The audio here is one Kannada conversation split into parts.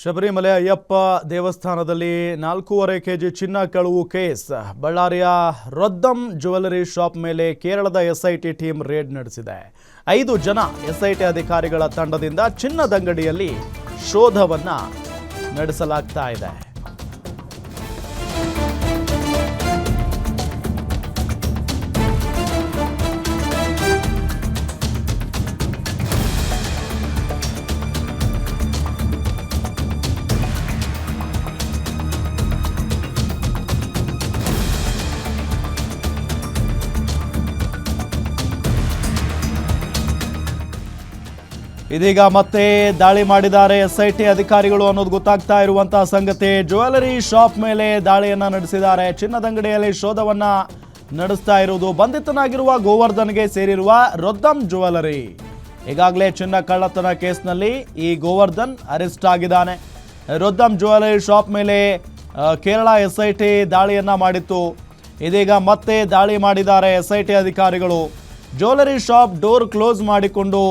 ಶಬರಿಮಲೆ ಅಯ್ಯಪ್ಪ ದೇವಸ್ಥಾನದಲ್ಲಿ 4.5 ಕೆಜಿ ಚಿನ್ನ ಕಳವು ಕೇಸ್. ಬಳ್ಳಾರಿಯ ರೊದ್ದಂ ಜ್ಯುವೆಲರಿ ಶಾಪ್ ಮೇಲೆ ಕೇರಳದ ಎಸ್ಐಟಿ ಟೀಮ್ ರೇಡ್ ನಡೆಸಿದೆ. 5 ಜನ ಎಸ್ಐಟಿ ಅಧಿಕಾರಿಗಳ ತಂಡದಿಂದ ಚಿನ್ನದಂಗಡಿಯಲ್ಲಿ ಶೋಧವನ್ನ ನಡೆಸಲಾಗ್ತಾ ಇದೆ. ಇದೀಗ ಮತ್ತೆ ದಾಳಿ ಮಾಡಿದ್ದಾರೆ ಎಸ್ಐಟಿ ಅಧಿಕಾರಿಗಳು ಅನ್ನೋದು ಗೊತ್ತಾಗ್ತಾ ಇರುವಂತಹ ಸಂಗತಿ. ಜ್ಯುವೆಲರಿ ಶಾಪ್ ಮೇಲೆ ದಾಳಿಯನ್ನ ನಡೆಸಿದ್ದಾರೆ. ಚಿನ್ನದಂಗಡಿಯಲ್ಲಿ ಶೋಧವನ್ನ ನಡೆಸ್ತಾ ಇರುವುದು ಬಂಧಿತನಾಗಿರುವ ಗೋವರ್ಧನ್ಗೆ ಸೇರಿರುವ ರೊದ್ದಂ ಜ್ಯುವೆಲರಿ. ಈಗಾಗಲೇ ಚಿನ್ನ ಕಳ್ಳತನ ಕೇಸ್ನಲ್ಲಿ ಈ ಗೋವರ್ಧನ್ ಅರೆಸ್ಟ್ ಆಗಿದ್ದಾನೆ. ರೊದ್ದಂ ಜ್ಯುವೆಲರಿ ಶಾಪ್ ಮೇಲೆ ಕೇರಳ ಎಸ್ಐಟಿ ದಾಳಿಯನ್ನ ಮಾಡಿತ್ತು. ಇದೀಗ ಮತ್ತೆ ದಾಳಿ ಮಾಡಿದ್ದಾರೆ ಎಸ್ಐಟಿ ಅಧಿಕಾರಿಗಳು. ಜ್ಯುವೆಲರಿ ಶಾಪ್ ಡೋರ್ ಕ್ಲೋಸ್ ಮಾಡಿಕೊಂಡು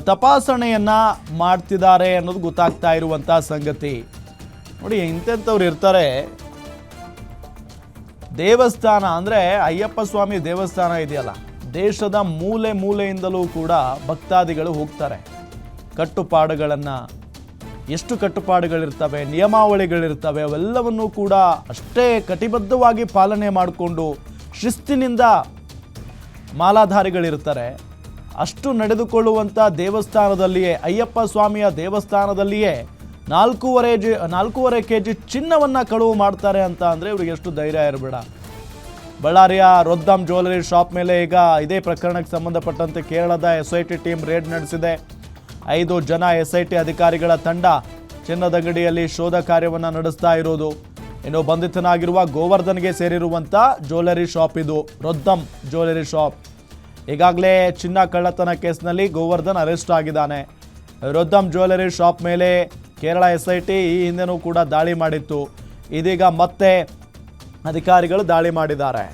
ತಪಾಸಣೆಯನ್ನ ಮಾಡ್ತಿದ್ದಾರೆ ಅನ್ನೋದು ಗೊತ್ತಾಗ್ತಾ ಇರುವಂತ ಸಂಗತಿ. ನೋಡಿ, ಇಂಥವ್ರು ಇರ್ತಾರೆ. ದೇವಸ್ಥಾನ ಅಂದ್ರೆ ಅಯ್ಯಪ್ಪ ಸ್ವಾಮಿ ದೇವಸ್ಥಾನ ಇದೆಯಲ್ಲ, ದೇಶದ ಮೂಲೆ ಮೂಲೆಯಿಂದಲೂ ಕೂಡ ಭಕ್ತಾದಿಗಳು ಹೋಗ್ತಾರೆ. ಎಷ್ಟು ಕಟ್ಟುಪಾಡುಗಳಿರ್ತವೆ, ನಿಯಮಾವಳಿಗಳಿರ್ತವೆ, ಅವೆಲ್ಲವನ್ನೂ ಕೂಡ ಅಷ್ಟೇ ಕಟಿಬದ್ಧವಾಗಿ ಪಾಲನೆ ಮಾಡಿಕೊಂಡು ಶಿಸ್ತಿನಿಂದ ಮಾಲಾಧಾರಿಗಳಿರ್ತಾರೆ. ಅಷ್ಟು ನಡೆದುಕೊಳ್ಳುವಂಥ ದೇವಸ್ಥಾನದಲ್ಲಿಯೇ, ಅಯ್ಯಪ್ಪ ಸ್ವಾಮಿಯ ದೇವಸ್ಥಾನದಲ್ಲಿಯೇ 4.5 ಕೆಜಿ ಚಿನ್ನವನ್ನು ಕಳುವು ಮಾಡ್ತಾರೆ ಅಂತ ಅಂದರೆ ಇವ್ರಿಗೆ ಎಷ್ಟು ಧೈರ್ಯ ಇರಬೇಡ. ಬಳ್ಳಾರಿಯ ರೊದ್ದಂ ಜ್ಯುವೆಲರಿ ಶಾಪ್ ಮೇಲೆ ಈಗ ಇದೇ ಪ್ರಕರಣಕ್ಕೆ ಸಂಬಂಧಪಟ್ಟಂತೆ ಕೇರಳದ ಎಸ್ಐಟಿ ಟೀಮ್ ರೇಡ್ ನಡೆಸಿದೆ. 5 ಜನ ಎಸ್ಐಟಿ ಅಧಿಕಾರಿಗಳ ತಂಡ ಚಿನ್ನದಂಗಡಿಯಲ್ಲಿ ಶೋಧ ಕಾರ್ಯವನ್ನು ನಡೆಸ್ತಾ ಇರೋದು. ಇನ್ನು ಬಂಧಿತನಾಗಿರುವ ಗೋವರ್ಧನ್ಗೆ ಸೇರಿರುವಂಥ ಜ್ಯುವೆಲರಿ ಶಾಪ್ ಇದು, ರೊದ್ದಂ ಜ್ಯುವೆಲರಿ ಶಾಪ್. ಈಗಾಗಲೇ ಚಿನ್ನ ಕಳ್ಳತನ ಕೇಸ್ನಲ್ಲಿ ಗೋವರ್ಧನ್ ಅರೆಸ್ಟ್ ಆಗಿದ್ದಾನೆ. ರೊದ್ದಂ ಜ್ಯುವೆಲರಿ ಶಾಪ್ ಮೇಲೆ ಕೇರಳ ಎಸ್ಐಟಿ ಈ ಹಿಂದೆನೂ ಕೂಡ ದಾಳಿ ಮಾಡಿತ್ತು. ಇದೀಗ ಮತ್ತೆ ಅಧಿಕಾರಿಗಳು ದಾಳಿ ಮಾಡಿದ್ದಾರೆ.